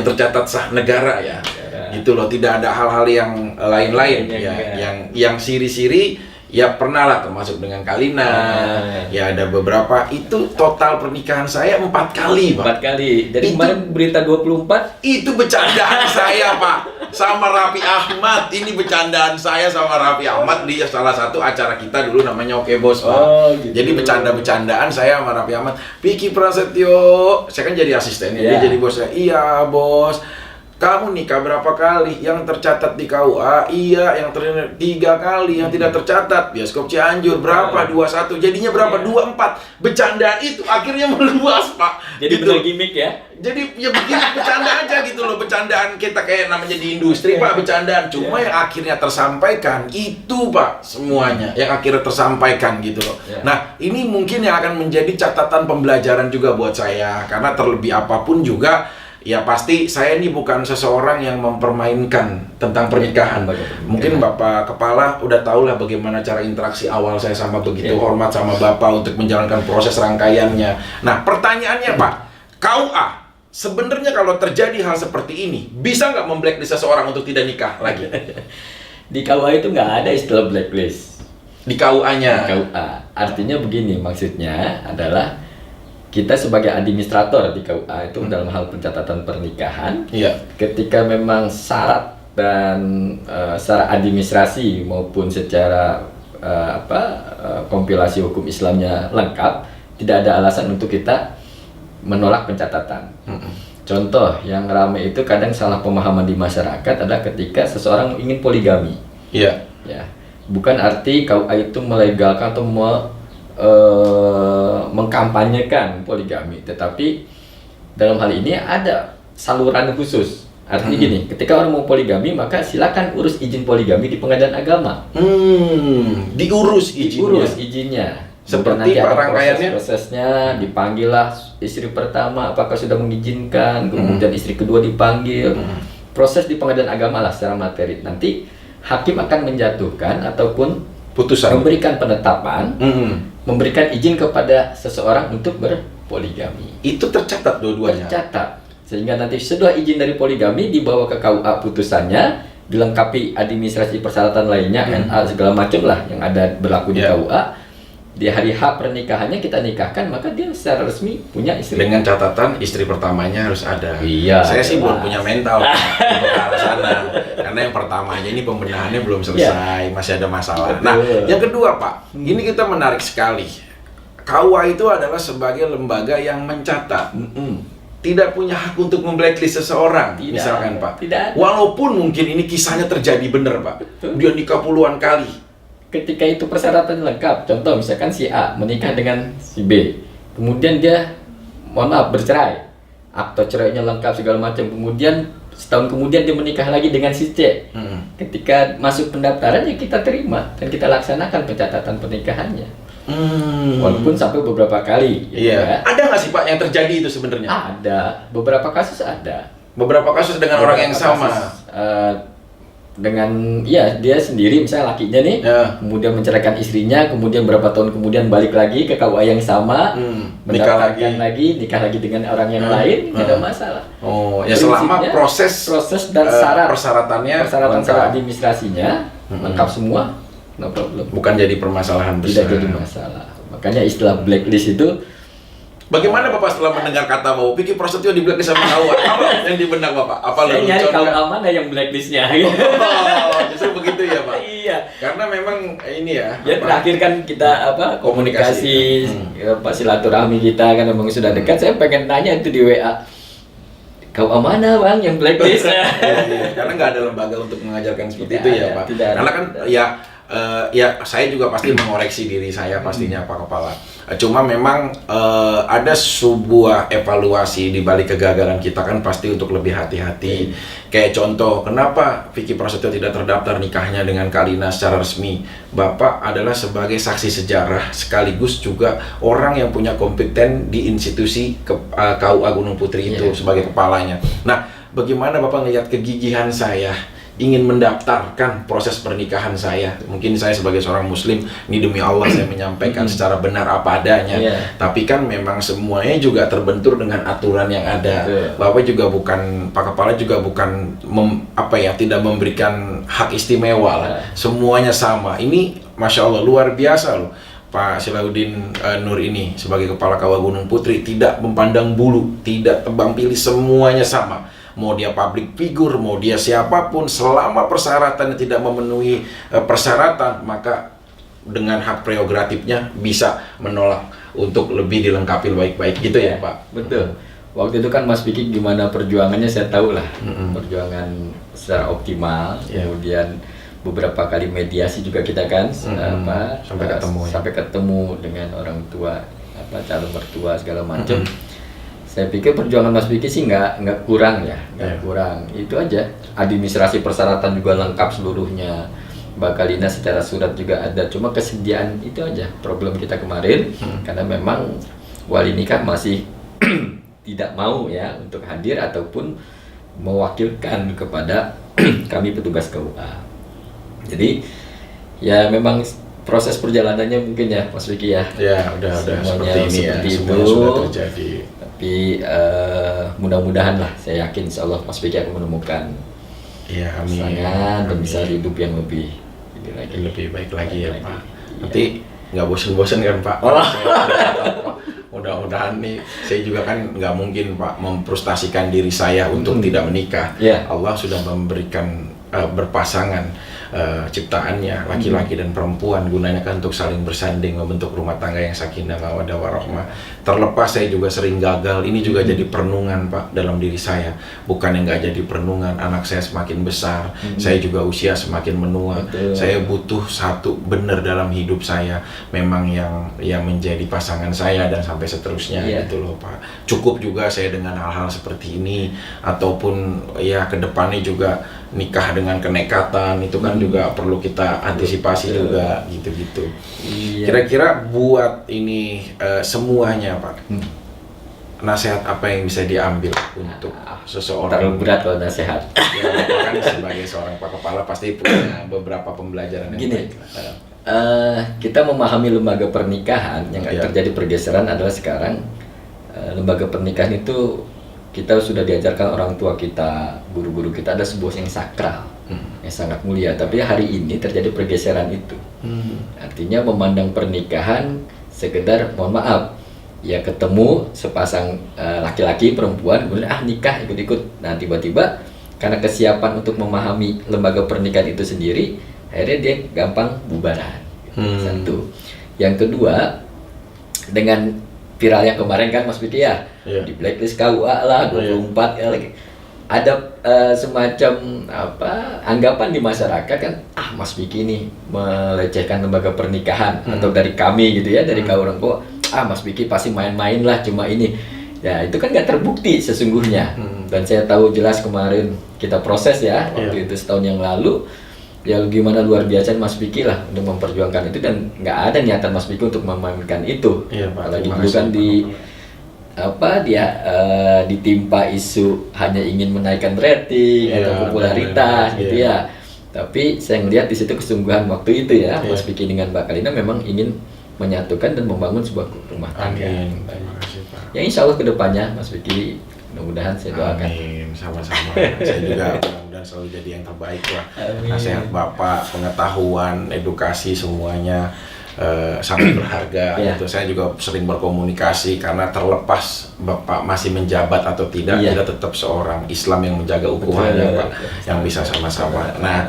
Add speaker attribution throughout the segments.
Speaker 1: tercatat sah negara ya. Gitu loh, tidak ada hal-hal yang lain-lain ya, yang siri-siri ya pernah lah, termasuk dengan Kalina. Ya ada beberapa, itu total pernikahan saya 4 kali, Pak.
Speaker 2: 4 kali. Jadi kemarin berita 24
Speaker 1: itu bercandaan saya, Pak, sama Raffi Ahmad. Ini bercandaan saya sama Raffi Ahmad di salah satu acara kita dulu namanya Oke Bos, Pak.
Speaker 2: Gitu.
Speaker 1: Jadi bercandaan saya sama Raffi Ahmad. Vicky Prasetyo, saya kan jadi asistennya, dia jadi bosnya. Iya, Bos. Kamu nikah berapa kali? Yang tercatat di KUA? Iya, yang 3 kali. Yang tidak tercatat, bioskop Cianjur berapa? 21. Jadinya berapa? 24. Bercandaan itu akhirnya meluas, Pak.
Speaker 2: Jadi
Speaker 1: gitu.
Speaker 2: benar gimmick ya?
Speaker 1: Jadi ya begini, bercanda aja gitu loh. Bercandaan kita kayak namanya di industri, Pak, bercandaan. Cuma yang akhirnya tersampaikan itu, Pak, semuanya yang akhirnya tersampaikan gitu loh. Nah, ini mungkin yang akan menjadi catatan pembelajaran juga buat saya. Karena terlebih apapun juga, ya pasti saya ini bukan seseorang yang mempermainkan tentang pernikahan. Mungkin Bapak Kepala udah tahu lah bagaimana cara interaksi awal saya sama begitu hormat sama Bapak untuk menjalankan proses rangkaiannya. Nah, pertanyaannya Pak, KUA sebenarnya kalau terjadi hal seperti ini, bisa nggak memblacklist seseorang untuk tidak nikah lagi?
Speaker 2: Di KUA itu nggak ada istilah blacklist.
Speaker 1: Di KUA-nya?
Speaker 2: Di KUA. Artinya begini, maksudnya adalah kita sebagai administrator di KUA itu dalam hal pencatatan pernikahan, ketika memang syarat dan secara administrasi maupun secara kompilasi hukum Islamnya lengkap, tidak ada alasan untuk kita menolak pencatatan. Contoh yang ramai itu kadang salah pemahaman di masyarakat adalah ketika seseorang ingin poligami. Ya, bukan arti KUA itu melegalkan atau mengkampanyekan poligami, tetapi dalam hal ini ada saluran khusus. Artinya gini, ketika orang mau poligami maka silakan urus izin poligami di pengadilan agama.
Speaker 1: Diurus
Speaker 2: izinnya.
Speaker 1: Seperti rangkaiannya
Speaker 2: prosesnya, dipanggillah istri pertama apakah sudah mengizinkan, kemudian istri kedua dipanggil. Proses di pengadilan agama lah secara materi. Nanti hakim akan menjatuhkan ataupun
Speaker 1: putusan,
Speaker 2: memberikan penetapan, memberikan izin kepada seseorang untuk berpoligami.
Speaker 1: Itu tercatat dua-duanya?
Speaker 2: Tercatat. Sehingga nanti setelah izin dari poligami dibawa ke KUA putusannya, dilengkapi administrasi persyaratan lainnya, NA segala macam lah yang ada berlaku di KUA. Di hari H pernikahannya kita nikahkan, maka dia secara resmi punya istri.
Speaker 1: Dengan catatan istri pertamanya harus ada.
Speaker 2: Iya.
Speaker 1: Saya sih belum punya mental untuk ke arah sana. Karena yang pertamanya ini pembenahannya belum selesai, masih ada masalah. Nah, yang kedua Pak, ini kita menarik sekali. KUA itu adalah sebagai lembaga yang mencatat. Tidak punya hak untuk memblacklist seseorang, misalkan Pak. Walaupun mungkin ini kisahnya terjadi benar Pak. Dia nikah puluhan kali.
Speaker 2: Ketika itu persyaratan lengkap, contoh misalkan si A menikah dengan si B, kemudian dia, mohon maaf, bercerai, akte cerainya lengkap segala macam, kemudian setahun kemudian dia menikah lagi dengan si C. Ketika masuk pendaftaran ya kita terima dan kita laksanakan pencatatan pernikahannya. Walaupun sampai beberapa kali.
Speaker 1: Iya. Ada nggak sih Pak yang terjadi itu sebenarnya?
Speaker 2: Ada, beberapa kasus ada.
Speaker 1: Beberapa kasus dengan orang yang sama.
Speaker 2: Dengan dia sendiri misalnya lakinya nih, kemudian menceraikan istrinya, kemudian berapa tahun kemudian balik lagi ke KUA yang sama, nikah lagi dengan orang yang lain, tidak ada masalah.
Speaker 1: Ya selama proses
Speaker 2: dan syarat
Speaker 1: persyaratannya
Speaker 2: administrasinya lengkap semua, no problem.
Speaker 1: Bukan jadi permasalahan besar.
Speaker 2: Tidak jadi masalah. Makanya istilah blacklist itu.
Speaker 1: Bagaimana Bapak setelah mendengar kata bahwa Vicky Prasetyo di blacklist sama KUA? Apa yang di benak Bapak? Apa
Speaker 2: saya nyari KUA mana yang blacklistnya?
Speaker 1: Justru begitu ya Pak?
Speaker 2: Iya.
Speaker 1: Karena memang ini ya.
Speaker 2: Ya terakhir kan kita komunikasi, silaturahmi kita kan memang sudah dekat. Saya pengen tanya itu di WA. KUA mana Bang yang blacklist?
Speaker 1: Karena nggak ada lembaga untuk mengajarkan seperti itu ya Pak. Karena kan ya saya juga pasti mengoreksi diri saya pastinya Pak Kepala. Cuma memang ada sebuah evaluasi di balik kegagalan kita kan pasti untuk lebih hati-hati. Kayak contoh, kenapa Vicky Prasetyo tidak terdaftar nikahnya dengan Kalina secara resmi? Bapak adalah sebagai saksi sejarah sekaligus juga orang yang punya kompeten di institusi KUA Gunung Putri itu sebagai kepalanya. Nah, bagaimana Bapak ngelihat kegigihan saya ingin mendaftarkan proses pernikahan saya. Mungkin saya sebagai seorang muslim, ini demi Allah saya menyampaikan secara benar apa adanya. Tapi kan memang semuanya juga terbentur dengan aturan yang ada. Bapak juga bukan, Pak Kepala juga bukan tidak memberikan hak istimewa lah. Semuanya sama. Ini Masya Allah luar biasa loh. Pak Silahuddin Nur ini sebagai Kepala Kawah Gunung Putri tidak memandang bulu, tidak tebang pilih, semuanya sama. Mau dia public figure, mau dia siapapun, selama persyaratannya tidak memenuhi persyaratan, maka dengan hak prerogatifnya bisa menolak untuk lebih dilengkapi baik-baik gitu ya Pak.
Speaker 2: Betul. Waktu itu kan Mas Vicky gimana perjuangannya saya tahu lah. Perjuangan secara optimal, kemudian beberapa kali mediasi juga kita kan sampai ketemu dengan orang tua, calon mertua segala macam. Saya pikir perjuangan Mas Vicky sih nggak kurang ya, kurang. Itu aja. Administrasi persyaratan juga lengkap seluruhnya. Mbak Kalina secara surat juga ada. Cuma kesediaan itu aja problem kita kemarin, karena memang wali nikah masih tidak mau ya untuk hadir ataupun mewakilkan kepada kami petugas KUA. Jadi ya memang proses perjalanannya mungkin ya Mas Vicky ya.
Speaker 1: Ya udah seperti ini ya.
Speaker 2: Semuanya
Speaker 1: itu sudah terjadi.
Speaker 2: Tapi mudah-mudahan lah, saya yakin insya Allah Mas Vicky akan menemukan pasangan dan bisa hidup yang lebih
Speaker 1: baik lagi ya Pak. Nanti nggak bosen-bosen kan Pak? Mudah-mudahan nih, saya juga kan nggak mungkin Pak memfrustasikan diri saya untuk tidak menikah. Allah sudah memberikan berpasangan ciptaannya laki-laki dan perempuan, gunanya kan untuk saling bersanding membentuk rumah tangga yang sakinah mawaddah warahmah. Terlepas saya juga sering gagal, ini juga jadi perenungan Pak dalam diri saya. Bukan yang nggak jadi perenungan, anak saya semakin besar, saya juga usia semakin menua. Saya butuh satu benar dalam hidup saya, memang yang menjadi pasangan saya dan sampai seterusnya gitu loh Pak. Cukup juga saya dengan hal-hal seperti ini, ataupun ya kedepannya juga nikah dengan kenekatan itu kan juga perlu kita antisipasi juga gitu-gitu. Kira-kira buat ini semuanya Pak, nasihat apa yang bisa diambil untuk seseorang?
Speaker 2: Terlalu berat kalau nasihat.
Speaker 1: Ya, kan sebagai seorang Pak Kepala pasti punya beberapa pembelajaran yang baik.
Speaker 2: Kita memahami lembaga pernikahan yang terjadi pergeseran adalah sekarang lembaga pernikahan itu kita sudah diajarkan orang tua kita, guru-guru kita ada sebuah yang sakral, yang sangat mulia. Tapi hari ini terjadi pergeseran itu. Artinya memandang pernikahan sekedar, mohon maaf, ya ketemu sepasang laki-laki perempuan, kemudian nikah ikut-ikut. Nah tiba-tiba karena kesiapan untuk memahami lembaga pernikahan itu sendiri, akhirnya dia gampang bubaran. Satu. Yang kedua, dengan viral yang kemarin kan Mas Vicky ya, di blacklist KUA lah 24 ya lagi. Ada semacam anggapan di masyarakat kan, Mas Vicky ini melecehkan lembaga pernikahan atau dari kami gitu ya, dari KUA Rengko, Mas Vicky pasti main-main lah cuma ini. Ya itu kan nggak terbukti sesungguhnya. Dan saya tahu jelas kemarin kita proses ya, waktu itu setahun yang lalu. Ya gimana luar biasa Mas Vicky lah untuk memperjuangkan itu, dan nggak ada niatan Mas Vicky untuk memainkan itu. Apalagi dulu kan dia ditimpa isu hanya ingin menaikkan rating atau popularitas gitu ya. Tapi saya ngelihat di situ kesungguhan waktu itu ya, Mas Vicky dengan Mbak Kalina memang ingin menyatukan dan membangun sebuah rumah tangga. Ya insya Allah kedepannya Mas Vicky, mudah-mudahan saya doakan.
Speaker 1: Amin, sama-sama. Saya juga mudah-mudahan selalu jadi yang terbaik lah. Nasihat Bapak, pengetahuan, edukasi semuanya sangat berharga. Gitu. Saya juga sering berkomunikasi karena terlepas Bapak masih menjabat atau tidak, kita tetap seorang Islam yang menjaga ukhuwahnya Pak, yang bisa sama-sama. Nah,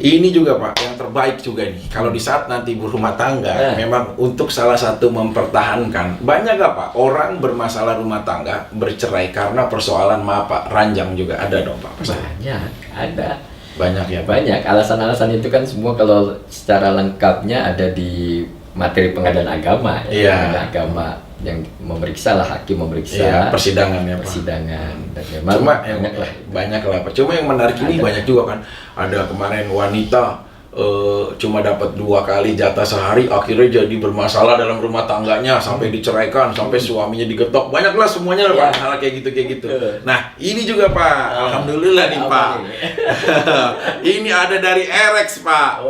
Speaker 1: ini juga Pak, yang terbaik juga nih. Kalau di saat nanti berumah tangga, memang untuk salah satu mempertahankan, banyak gak Pak orang bermasalah rumah tangga bercerai karena persoalan ranjang juga ada dong Pak?
Speaker 2: Banyak, ada.
Speaker 1: Banyak ya Pak?
Speaker 2: Banyak, alasan-alasan itu kan semua kalau secara lengkapnya ada di materi pengadilan agama. Pengadilan agama yang memeriksa lah, hakim memeriksa.
Speaker 1: Persidangan ya Pak?
Speaker 2: Persidangan. Dan memang
Speaker 1: cuma banyak lah Pak. Cuma yang menarik ini banyak juga kan. Ada kemarin wanita cuma dapat 2 kali jatah sehari, akhirnya jadi bermasalah dalam rumah tangganya sampai diceraikan, sampai suaminya digetok, banyaklah semuanya lah Pak, hal kayak gitu. Nah ini juga Pak, alhamdulillah nih Pak. Ini ada dari Erex Pak.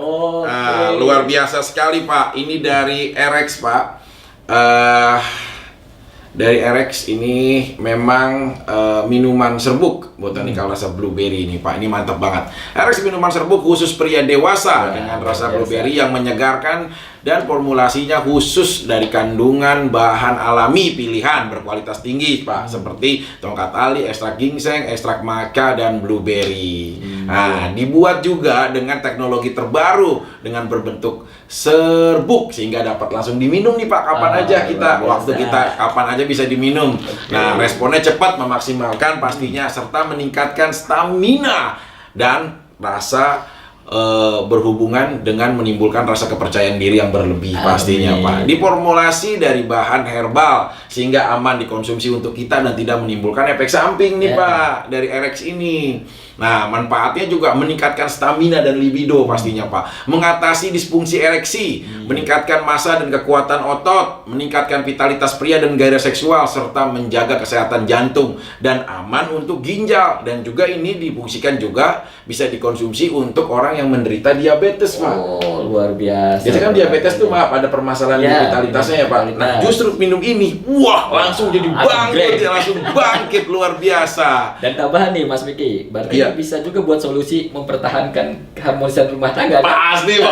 Speaker 1: Luar biasa sekali Pak. Ini dari Erex Pak. Dari Erex ini memang minuman serbuk Botanical rasa blueberry ini Pak, ini mantap banget. Erex minuman serbuk khusus pria dewasa dengan rasa blueberry yang menyegarkan dan formulasinya khusus dari kandungan bahan alami pilihan berkualitas tinggi Pak, seperti tongkat ali, ekstrak ginseng, ekstrak maca, dan blueberry. Nah, dibuat juga dengan teknologi terbaru dengan berbentuk serbuk sehingga dapat langsung diminum nih Pak, kapan aja kita, waktu kita kapan aja bisa diminum. Nah, responnya cepat, memaksimalkan pastinya, serta meningkatkan stamina dan rasa berhubungan dengan menimbulkan rasa kepercayaan diri yang berlebih pastinya Pak. Diformulasi dari bahan herbal sehingga aman dikonsumsi untuk kita dan tidak menimbulkan efek samping nih Pak dari Erex ini. Nah, manfaatnya juga meningkatkan stamina dan libido pastinya Pak, mengatasi disfungsi ereksi, meningkatkan massa dan kekuatan otot, meningkatkan vitalitas pria dan gairah seksual, serta menjaga kesehatan jantung dan aman untuk ginjal. Dan juga ini difungsikan juga bisa dikonsumsi untuk orang yang menderita diabetes Pak.
Speaker 2: Oh, luar biasa.
Speaker 1: Biasanya kan diabetes tuh Pak, ada permasalahan vitalitasnya ya Pak. Nah, justru minum ini, wah langsung jadi bangkit, langsung bangkit luar biasa.
Speaker 2: Dan tambahan nih Mas Vicky, berarti bisa juga buat solusi mempertahankan keharmonisan rumah tangga.
Speaker 1: Pasti Pak,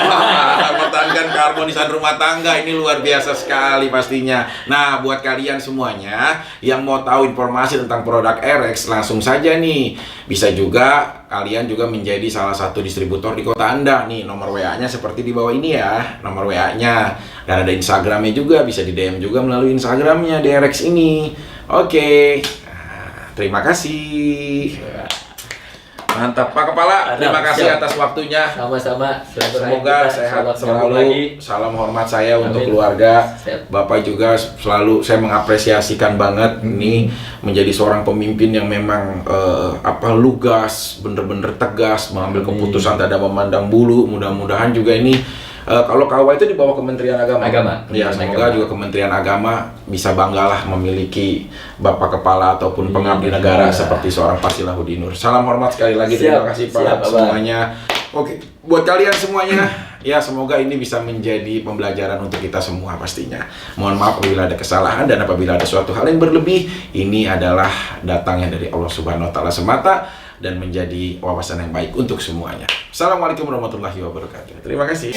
Speaker 1: mempertahankan keharmonisan rumah tangga ini luar biasa sekali pastinya. Nah, buat kalian semuanya yang mau tahu informasi tentang produk Erex, langsung saja nih. Bisa juga kalian juga menjadi salah satu distributor di kota Anda. Nih, nomor WA-nya seperti di bawah ini ya, nomor WA-nya. Dan ada Instagram-nya juga, bisa di DM juga melalui Instagram-nya di Erex ini. Oke. Nah, terima kasih. Mantap Pak Kepala, terima kasih atas waktunya.
Speaker 2: Sama-sama.
Speaker 1: Semoga sehat selalu. Salam hormat saya untuk keluarga. Bapak juga selalu saya mengapresiasikan banget ini menjadi seorang pemimpin yang memang lugas, bener-bener tegas, mengambil keputusan tidak memandang bulu. Mudah-mudahan juga ini kalau KUA itu di bawah Kementerian Agama. Ya, semoga juga Kementerian Agama bisa banggalah memiliki Bapak Kepala ataupun pengabdi negara seperti seorang Pak Silahuddin Nur. Salam hormat sekali lagi, terima kasih Pak semuanya. Oke, buat kalian semuanya, ya semoga ini bisa menjadi pembelajaran untuk kita semua pastinya. Mohon maaf apabila ada kesalahan dan apabila ada suatu hal yang berlebih, ini adalah datangnya dari Allah Subhanahu wa Ta'ala semata dan menjadi wawasan yang baik untuk semuanya. Assalamualaikum warahmatullahi wabarakatuh. Terima kasih.